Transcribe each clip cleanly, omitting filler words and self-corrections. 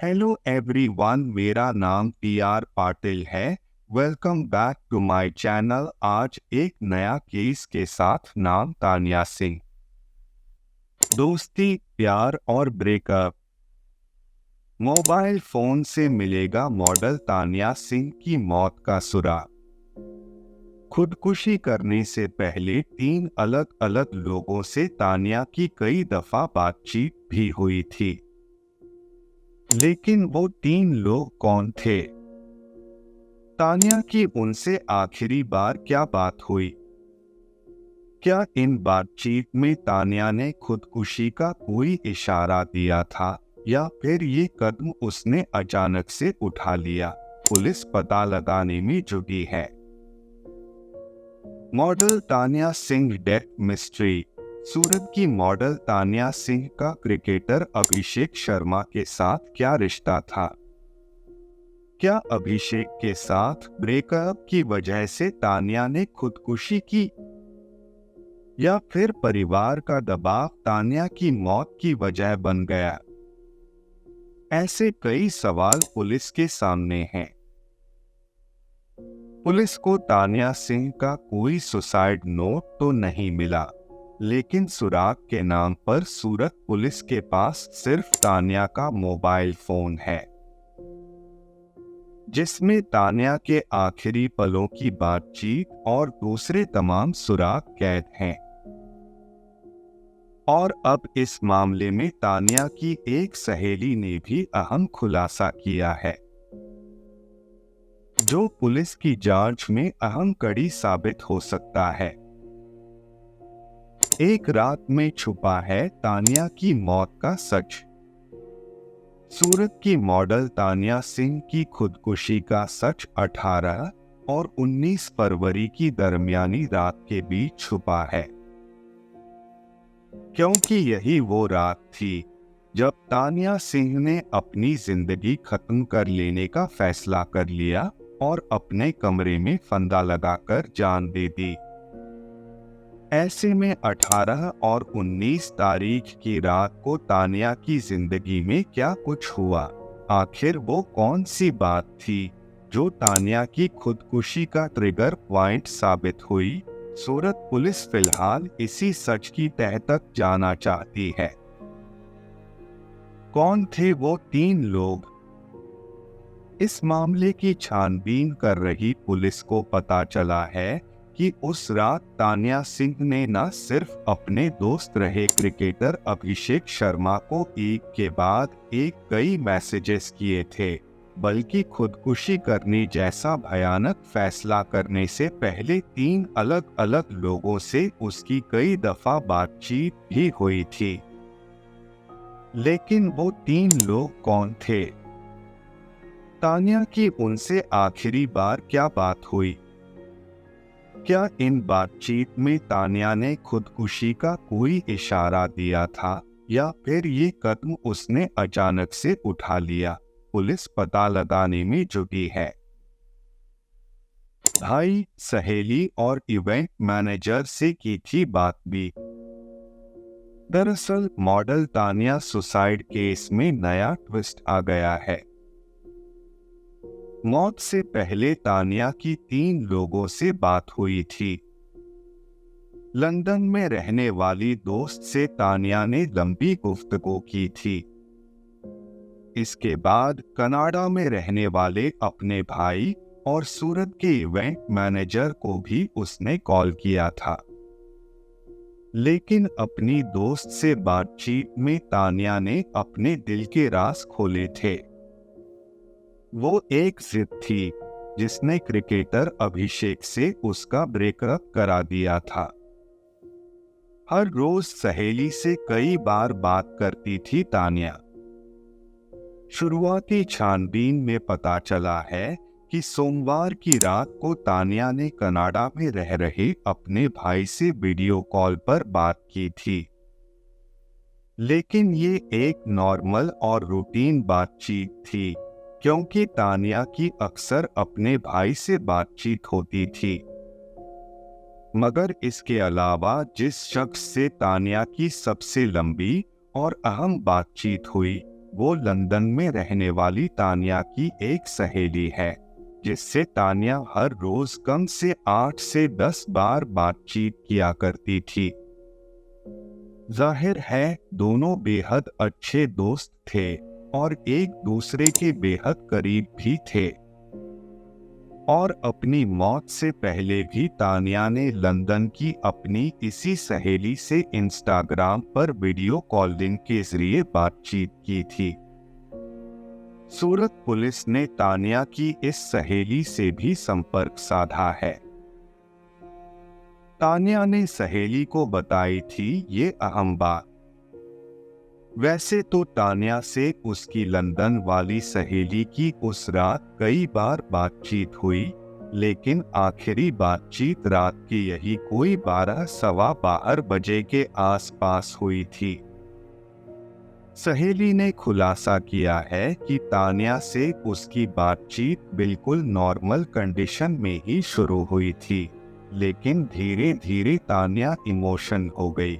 Hello everyone, मेरा नाम PR Patil है। Welcome back to my channel. आज एक नया केस के साथ। नाम तानिया सिंह। दोस्ती, प्यार और ब्रेकअप। मोबाइल फोन से मिलेगा मॉडल तानिया सिंह की मौत का सुराग। खुदकुशी करने से पहले 3 अलग अलग लोगों से तानिया की कई दफा बातचीत भी हुई थी, लेकिन वो 3 लोग कौन थे? तानिया की उनसे आखिरी बार क्या बात हुई? क्या इन बातचीत में तानिया ने खुदकुशी का कोई इशारा दिया था, या फिर ये कदम उसने अचानक से उठा लिया? पुलिस पता लगाने में जुटी है। Model Tania Singh death mystery. Surat की मॉडल तानिया सिंह का क्रिकेटर अभिषेक शर्मा के साथ क्या रिश्ता था? क्या अभिषेक के साथ ब्रेकअप की वजह से तानिया ने खुदकुशी की, या फिर परिवार का दबाव तानिया की मौत की वजह बन गया? ऐसे कई सवाल पुलिस के सामने हैं। पुलिस को तानिया सिंह का कोई सुसाइड नोट तो नहीं मिला, लेकिन सुराग के नाम पर सूरत पुलिस के पास सिर्फ तानिया का मोबाइल फोन है, जिसमें तानिया के आखिरी पलों की बातचीत और दूसरे तमाम सुराग कैद हैं। और अब इस मामले में तानिया की एक सहेली ने भी अहम खुलासा किया है, जो पुलिस की जांच में अहम कड़ी साबित हो सकता है। एक रात में छुपा है तानिया की मौत का सच। सूरत की मॉडल तानिया सिंह की खुदकुशी का सच 18 और 19 फरवरी की दरमियानी रात के बीच छुपा है, क्योंकि यही वो रात थी जब तानिया सिंह ने अपनी जिंदगी खत्म कर लेने का फैसला कर लिया और अपने कमरे में फंदा लगाकर जान दे दी। ऐसे में 18 और 19 तारीख की रात को तानिया की जिंदगी में क्या कुछ हुआ? आखिर वो कौन सी बात थी जो तानिया की खुदकुशी का ट्रिगर पॉइंट साबित हुई? सूरत पुलिस फिलहाल इसी सच की तह तक जाना चाहती है। कौन थे वो 3 लोग? इस मामले की छानबीन कर रही पुलिस को पता चला है कि उस रात तानिया सिंह ने न सिर्फ अपने दोस्त रहे क्रिकेटर अभिषेक शर्मा को एक के बाद एक कई मैसेजेस किए थे, बल्कि खुदकुशी करने जैसा भयानक फैसला करने से पहले 3 अलग अलग लोगों से उसकी कई दफा बातचीत भी हुई थी। लेकिन वो 3 लोग कौन थे? तानिया की उनसे आखिरी बार क्या बात हुई? क्या इन बातचीत में तानिया ने खुदकुशी का कोई इशारा दिया था, या फिर ये कदम उसने अचानक से उठा लिया? पुलिस पता लगाने में जुटी है। भाई, सहेली और इवेंट मैनेजर से की थी बात भी। दरअसल मॉडल तानिया सुसाइड केस में नया ट्विस्ट आ गया है। मौत से पहले तानिया की 3 लोगों से बात हुई थी। लंदन में रहने वाली दोस्त से तानिया ने लंबी गुफ्तगू की थी। इसके बाद कनाडा में रहने वाले अपने भाई और सूरत के इवेंट मैनेजर को भी उसने कॉल किया था। लेकिन अपनी दोस्त से बातचीत में तानिया ने अपने दिल के राज खोले थे। वो एक जिद थी जिसने क्रिकेटर अभिषेक से उसका ब्रेकअप करा दिया था। हर रोज सहेली से कई बार बात करती थी तानिया। शुरुआती छानबीन में पता चला है कि सोमवार की रात को तानिया ने कनाडा में रह रहे अपने भाई से वीडियो कॉल पर बात की थी। लेकिन ये एक नॉर्मल और रूटीन बातचीत थी, क्योंकि तानिया की अक्सर अपने भाई से बातचीत होती थी। मगर इसके अलावा जिस शख्स से तानिया की सबसे लंबी और अहम बातचीत हुई, वो लंदन में रहने वाली तान्या की एक सहेली है, जिससे तान्या हर रोज कम से 8 से 10 बार बातचीत किया करती थी। जाहिर है दोनों बेहद अच्छे दोस्त थे और एक दूसरे के बेहद करीब भी थे। और अपनी मौत से पहले भी तान्या ने लंदन की अपनी इसी सहेली से इंस्टाग्राम पर वीडियो कॉलिंग के जरिए बातचीत की थी। सूरत पुलिस ने तान्या की इस सहेली से भी संपर्क साधा है। तान्या ने सहेली को बताई थी ये अहम बात। वैसे तो तान्या से उसकी लंदन वाली सहेली की उस रात कई बार बातचीत हुई, लेकिन आखिरी बातचीत रात की यही कोई 12-12 बजे के आसपास हुई थी। सहेली ने खुलासा किया है कि तान्या से उसकी बातचीत बिल्कुल नॉर्मल कंडीशन में ही शुरू हुई थी, लेकिन धीरे धीरे तान्या इमोशन हो गई।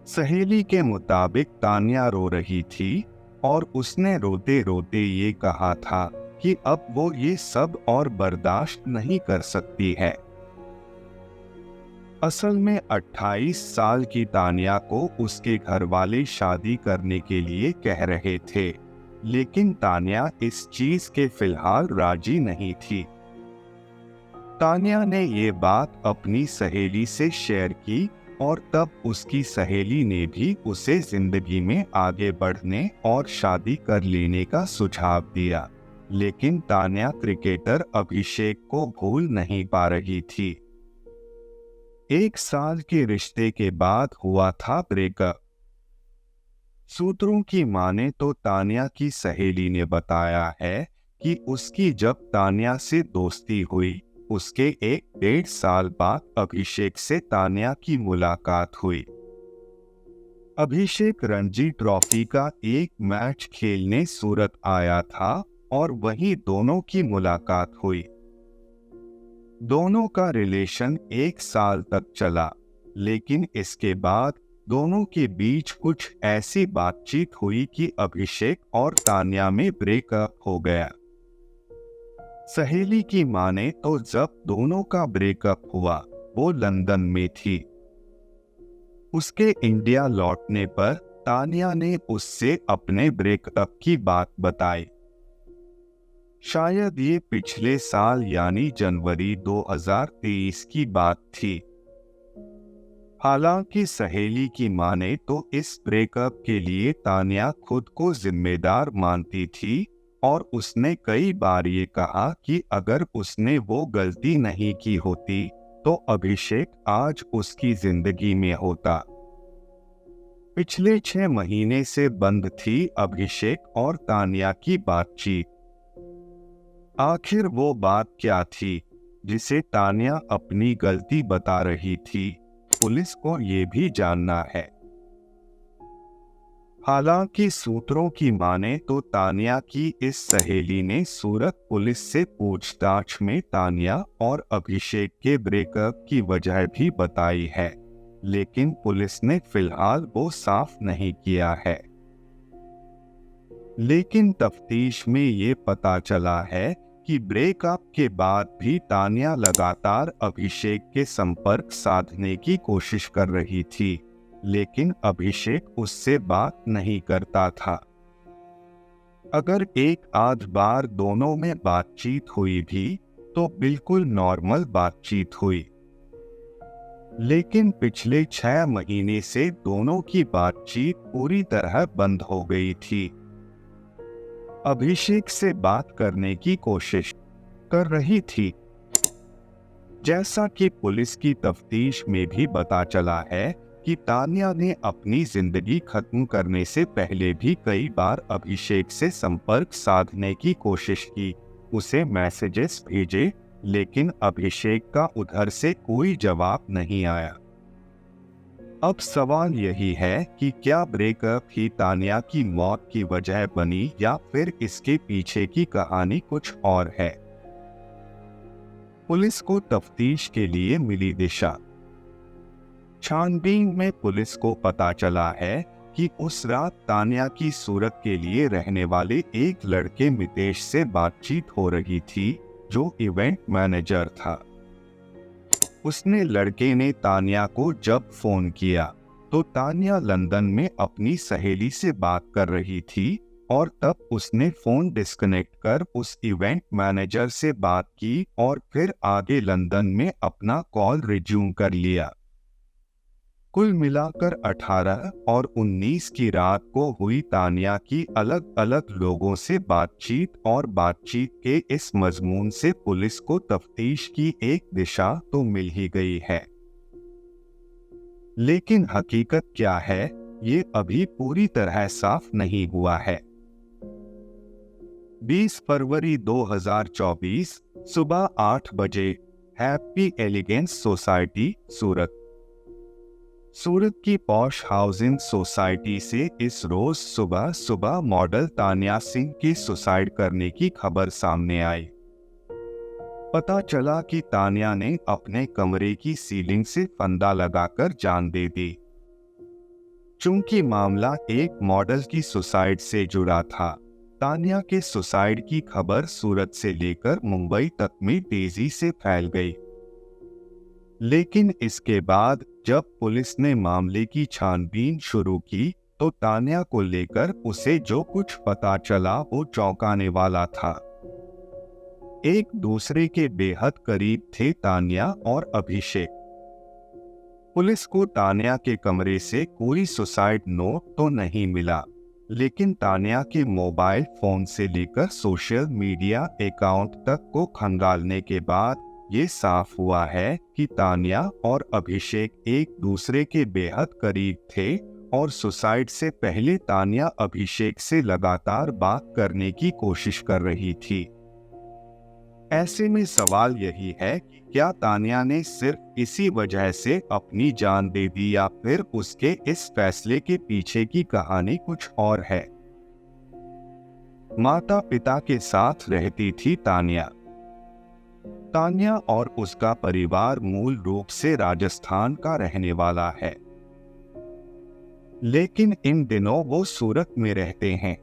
सहेली के मुताबिक तान्या रो रही थी और उसने रोते रोते ये कहा था कि अब वो ये सब और बर्दाश्त नहीं कर सकती है। असल में 28 साल की तान्या को उसके घर वाले शादी करने के लिए कह रहे थे, लेकिन तान्या इस चीज के फिलहाल राजी नहीं थी। तान्या ने ये बात अपनी सहेली से शेयर की और तब उसकी सहेली ने भी उसे जिंदगी में आगे बढ़ने और शादी कर लेने का सुझाव दिया, लेकिन तान्या क्रिकेटर अभिषेक को भूल नहीं पा रही थी। 1 साल के रिश्ते के बाद हुआ था ब्रेकअप। सूत्रों की माने तो तान्या की सहेली ने बताया है कि उसकी जब तान्या से दोस्ती हुई, उसके 1-1.5 साल बाद अभिषेक से तान्या की मुलाकात हुई। अभिषेक रणजी ट्रॉफी का एक मैच खेलने सूरत आया था और वहीं दोनों की मुलाकात हुई। दोनों का रिलेशन 1 साल तक चला, लेकिन इसके बाद दोनों के बीच कुछ ऐसी बातचीत हुई कि अभिषेक और तान्या में ब्रेकअप हो गया। सहेली की माने तो जब दोनों का ब्रेकअप हुआ वो लंदन में थी। उसके इंडिया लौटने पर तान्या ने उससे अपने ब्रेकअप की बात बताई। शायद ये पिछले साल यानी जनवरी 2023 की बात थी। हालांकि सहेली की माने तो इस ब्रेकअप के लिए तान्या खुद को जिम्मेदार मानती थी और उसने कई बार ये कहा कि अगर उसने वो गलती नहीं की होती तो अभिषेक आज उसकी जिंदगी में होता। पिछले 6 महीने से बंद थी अभिषेक और तान्या की बातचीत। आखिर वो बात क्या थी जिसे तान्या अपनी गलती बता रही थी, पुलिस को ये भी जानना है। हालांकि सूत्रों की माने तो तान्या की इस सहेली ने सूरत पुलिस से पूछताछ में तान्या और अभिषेक के ब्रेकअप की वजह भी बताई है, लेकिन पुलिस ने फिलहाल वो साफ नहीं किया है। लेकिन तफ्तीश में ये पता चला है कि ब्रेकअप के बाद भी तान्या लगातार अभिषेक के संपर्क साधने की कोशिश कर रही थी, लेकिन अभिषेक उससे बात नहीं करता था। अगर एक आध बार दोनों में बातचीत हुई भी तो बिल्कुल नॉर्मल बातचीत हुई, लेकिन पिछले 6 महीने से दोनों की बातचीत पूरी तरह बंद हो गई थी। अभिषेक से बात करने की कोशिश कर रही थी। जैसा कि पुलिस की तफ्तीश में भी पता चला है कि तान्या ने अपनी जिंदगी खत्म करने से पहले भी कई बार अभिषेक से संपर्क साधने की कोशिश की, उसे मैसेजेस भेजे, लेकिन अभिषेक का उधर से कोई जवाब नहीं आया। अब सवाल यही है कि क्या ब्रेकअप ही तान्या की मौत की वजह बनी या फिर इसके पीछे की कहानी कुछ और है। पुलिस को तफ्तीश के लिए मिली दिशा। छानबीन में पुलिस को पता चला है कि उस रात तान्या की सूरत के लिए रहने वाले एक लड़के मितेश से बातचीत हो रही थी, जो इवेंट मैनेजर था। उसने लड़के ने तान्या को जब फोन किया तो तान्या लंदन में अपनी सहेली से बात कर रही थी और तब उसने फोन डिस्कनेक्ट कर उस इवेंट मैनेजर से बात की और फिर आगे लंदन में अपना कॉल रिज्यूम कर लिया। कुल मिलाकर 18 और 19 की रात को हुई तान्या की अलग अलग लोगों से बातचीत और बातचीत के इस मजमून से पुलिस को तफ्तीश की एक दिशा तो मिल ही गई है, लेकिन हकीकत क्या है ये अभी पूरी तरह साफ नहीं हुआ है। 20 फरवरी 2024 सुबह 8 बजे हैप्पी एलिगेंस सोसाइटी सूरत की पॉश हाउसिंग सोसाइटी से इस रोज सुबह सुबह मॉडल तान्या सिंह की सुसाइड करने की खबर सामने आई। पता चला कि तान्या ने अपने कमरे की सीलिंग से फंदा लगाकर जान दे दी। चूंकि मामला एक मॉडल की सुसाइड से जुड़ा था, तान्या के सुसाइड की खबर सूरत से लेकर मुंबई तक में तेजी से फैल गई। लेकिन इसके बाद जब पुलिस ने मामले की छानबीन शुरू की तो तान्या को लेकर उसे जो कुछ पता चला वो चौंकाने वाला था। एक दूसरे के बेहद करीब थे तान्या और अभिषेक। पुलिस को तान्या के कमरे से कोई सुसाइड नोट तो नहीं मिला, लेकिन तान्या के मोबाइल फोन से लेकर सोशल मीडिया अकाउंट तक को खंगालने के बाद ये साफ हुआ है कि तान्या और अभिषेक एक दूसरे के बेहद करीब थे और सुसाइड से पहले तान्या अभिषेक से लगातार बात करने की कोशिश कर रही थी। ऐसे में सवाल यही है कि क्या तान्या ने सिर्फ इसी वजह से अपनी जान दे दी या फिर उसके इस फैसले के पीछे की कहानी कुछ और है। माता पिता के साथ रहती थी तान्या और उसका परिवार मूल रूप से राजस्थान का रहने वाला है, लेकिन इन दिनों वो सूरत में रहते हैं।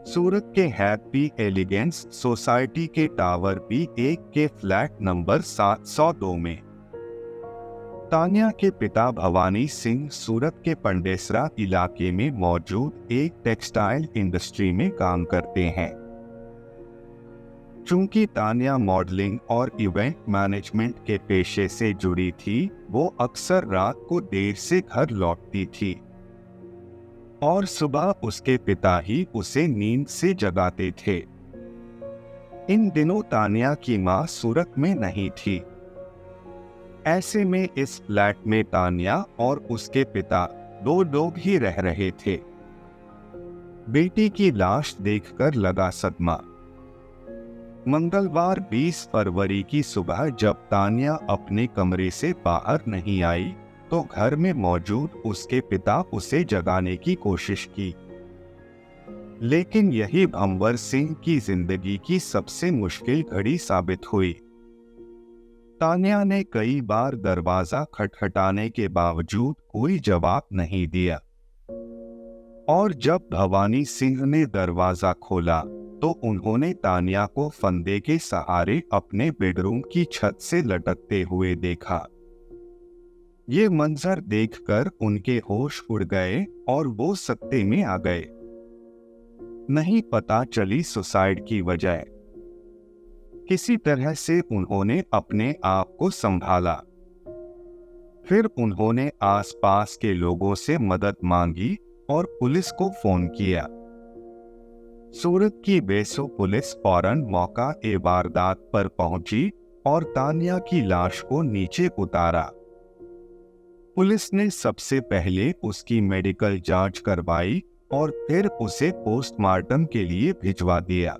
सूरत के हैप्पी एलिगेंस सोसाइटी के टावर B1 के फ्लैट नंबर 702 में। तान्या के पिता भवानी सिंह सूरत के पंडेसरा इलाके में मौजूद एक टेक्सटाइल इंडस्ट्री में काम करते हैं। चूंकि तान्या मॉडलिंग और इवेंट मैनेजमेंट के पेशे से जुड़ी थी, वो अक्सर रात को देर से घर लौटती थी और सुबह उसके पिता ही उसे नींद से जगाते थे। इन दिनों तान्या की मां सूरत में नहीं थी। ऐसे में इस फ्लैट में तान्या और उसके पिता दो लोग ही रह रहे थे। बेटी की लाश देखकर लगा सदमा। मंगलवार 20 फरवरी की सुबह जब तान्या अपने कमरे से बाहर नहीं आई तो घर में मौजूद उसके पिता उसे जगाने की कोशिश की, लेकिन यही भंवर सिंह की जिंदगी की सबसे मुश्किल घड़ी साबित हुई। तान्या ने कई बार दरवाजा खटखटाने के बावजूद कोई जवाब नहीं दिया और जब भवानी सिंह ने दरवाजा खोला तो उन्होंने तान्या को फंदे के सहारे अपने बेडरूम की छत से लटकते हुए देखा। ये मंजर देखकर उनके होश उड़ गए और वो सत्ते में आ गए। नहीं पता चली सुसाइड की वजह। किसी तरह से उन्होंने अपने आप को संभाला। फिर उन्होंने आसपास के लोगों से मदद मांगी और पुलिस को फोन किया। सूरत की बेसो पुलिस फौरन मौका ए वारदात पर पहुंची और तान्या की लाश को नीचे उतारा। पुलिस ने सबसे पहले उसकी मेडिकल जांच करवाई और फिर उसे पोस्टमार्टम के लिए भिजवा दिया।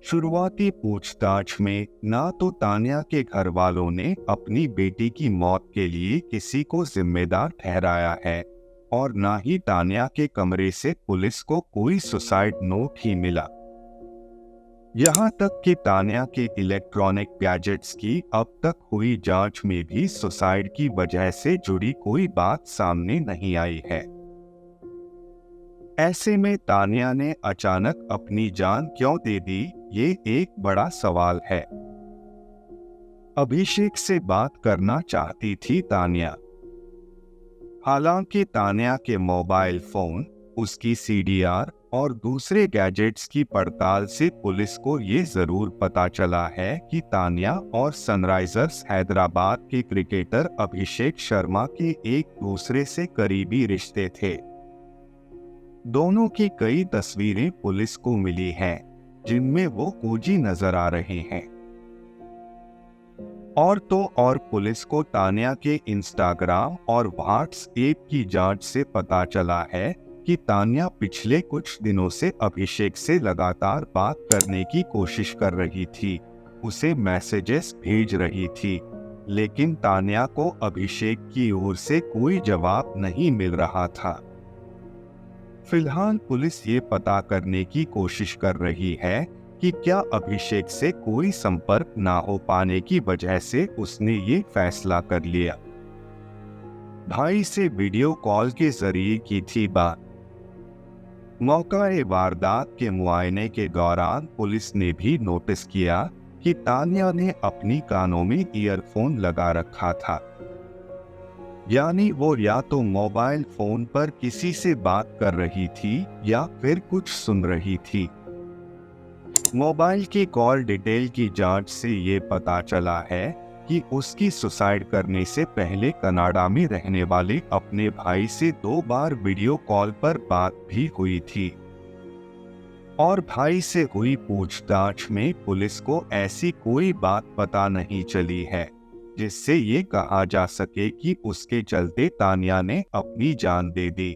शुरुआती पूछताछ में ना तो तान्या के घर वालों ने अपनी बेटी की मौत के लिए किसी को जिम्मेदार ठहराया है और ना ही तान्या के कमरे से पुलिस को कोई सुसाइड नोट ही मिला। यहाँ तक कि तान्या के इलेक्ट्रॉनिक गैजेट्स की अब तक हुई जांच में भी सुसाइड की वजह से जुड़ी कोई बात सामने नहीं आई है। ऐसे में तान्या ने अचानक अपनी जान क्यों दे दी, ये एक बड़ा सवाल है। अभिषेक से बात करना चाहती थी तान्या। हालांकि तान्या के मोबाइल फोन, उसकी सीडीआर और दूसरे गैजेट्स की पड़ताल से पुलिस को ये जरूर पता चला है कि तान्या और सनराइजर्स हैदराबाद के क्रिकेटर अभिषेक शर्मा के एक दूसरे से करीबी रिश्ते थे। दोनों की कई तस्वीरें पुलिस को मिली हैं, जिनमें वो कोजी नजर आ रहे हैं। और तो और पुलिस को तान्या के इंस्टाग्राम और व्हाट्सएप की जांच से पता चला है कि तान्या पिछले कुछ दिनों से अभिषेक से लगातार बात करने की कोशिश कर रही थी, उसे मैसेजेस भेज रही थी, लेकिन तान्या को अभिषेक की ओर से कोई जवाब नहीं मिल रहा था। फिलहाल पुलिस ये पता करने की कोशिश कर रही है कि क्या अभिषेक से कोई संपर्क ना हो पाने की वजह से उसने ये फैसला कर लिया। भाई से वीडियो कॉल के जरिए की थी बात। मौका-ए वारदात के मुआयने के दौरान पुलिस ने भी नोटिस किया कि तान्या ने अपनी कानों में ईयरफोन लगा रखा था। यानी वो या तो मोबाइल फोन पर किसी से बात कर रही थी या फिर कुछ सुन रही थी। मोबाइल की कॉल डिटेल की जांच से ये पता चला है कि उसकी सुसाइड करने से पहले कनाडा में रहने वाले अपने भाई से 2 बार वीडियो कॉल पर बात भी हुई थी। और भाई से हुई पूछताछ में पुलिस को ऐसी कोई बात पता नहीं चली है जिससे ये कहा जा सके कि उसके चलते तान्या ने अपनी जान दे दी।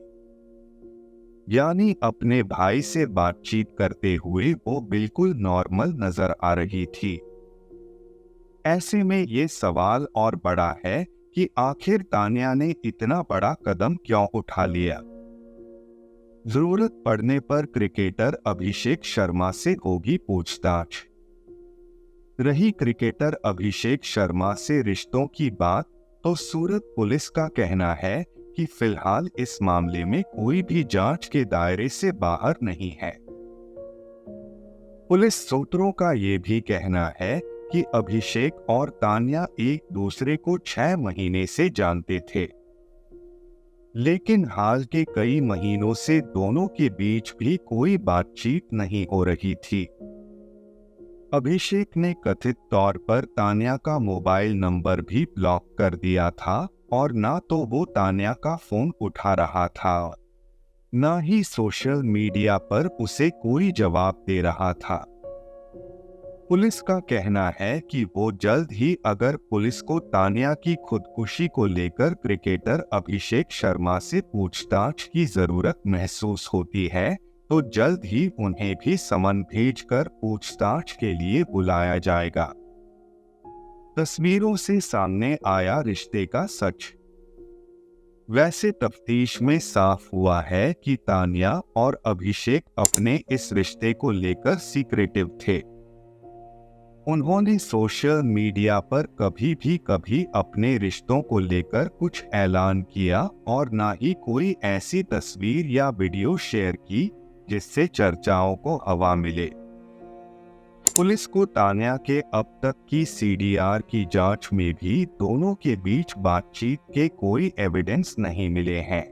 यानी अपने भाई से बातचीत करते हुए वो बिल्कुल नॉर्मल नजर आ रही थी। ऐसे में ये सवाल और बड़ा है कि आखिर तान्या ने इतना बड़ा कदम क्यों उठा लिया। जरूरत पड़ने पर क्रिकेटर अभिषेक शर्मा से होगी पूछताछ। रही क्रिकेटर अभिषेक शर्मा से रिश्तों की बात, तो सूरत पुलिस का कहना है कि फिलहाल इस मामले में कोई भी जांच के दायरे से बाहर नहीं है। पुलिस सूत्रों का ये भी कहना है कि अभिषेक और तान्या एक दूसरे को 6 महीने से जानते थे, लेकिन हाल के कई महीनों से दोनों के बीच भी कोई बातचीत नहीं हो रही थी। अभिषेक ने कथित तौर पर तान्या का मोबाइल नंबर भी ब्लॉक कर दिया था और ना तो वो तान्या का फोन उठा रहा था, ना ही सोशल मीडिया पर उसे कोई जवाब दे रहा था। पुलिस का कहना है कि वो जल्द ही अगर पुलिस को तान्या की खुदकुशी को लेकर क्रिकेटर अभिषेक शर्मा से पूछताछ की जरूरत महसूस होती है, तो जल्द ही उन्हें भी समन भेजकर पूछताछ के लिए बुलाया जाएगा। तस्वीरों से सामने आया रिश्ते का सच। वैसे तफ्तीश में साफ हुआ है कि तान्या और अभिषेक अपने इस रिश्ते को लेकर सीक्रेटिव थे। उन्होंने सोशल मीडिया पर कभी अपने रिश्तों को लेकर कुछ ऐलान किया और ना ही कोई ऐसी तस्वीर या वीडियो शेयर की जिससे चर्चाओं को हवा मिले। पुलिस को तान्या के अब तक की सीडीआर की जांच में भी दोनों के बीच बातचीत के कोई एविडेंस नहीं मिले हैं।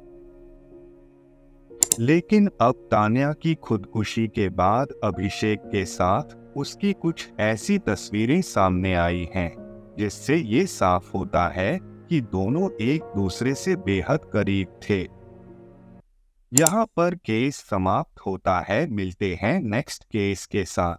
लेकिन अब तान्या की खुदकुशी के बाद अभिषेक के साथ उसकी कुछ ऐसी तस्वीरें सामने आई हैं जिससे ये साफ होता है कि दोनों एक दूसरे से बेहद करीब थे। यहाँ पर केस समाप्त होता है। मिलते हैं नेक्स्ट केस के साथ।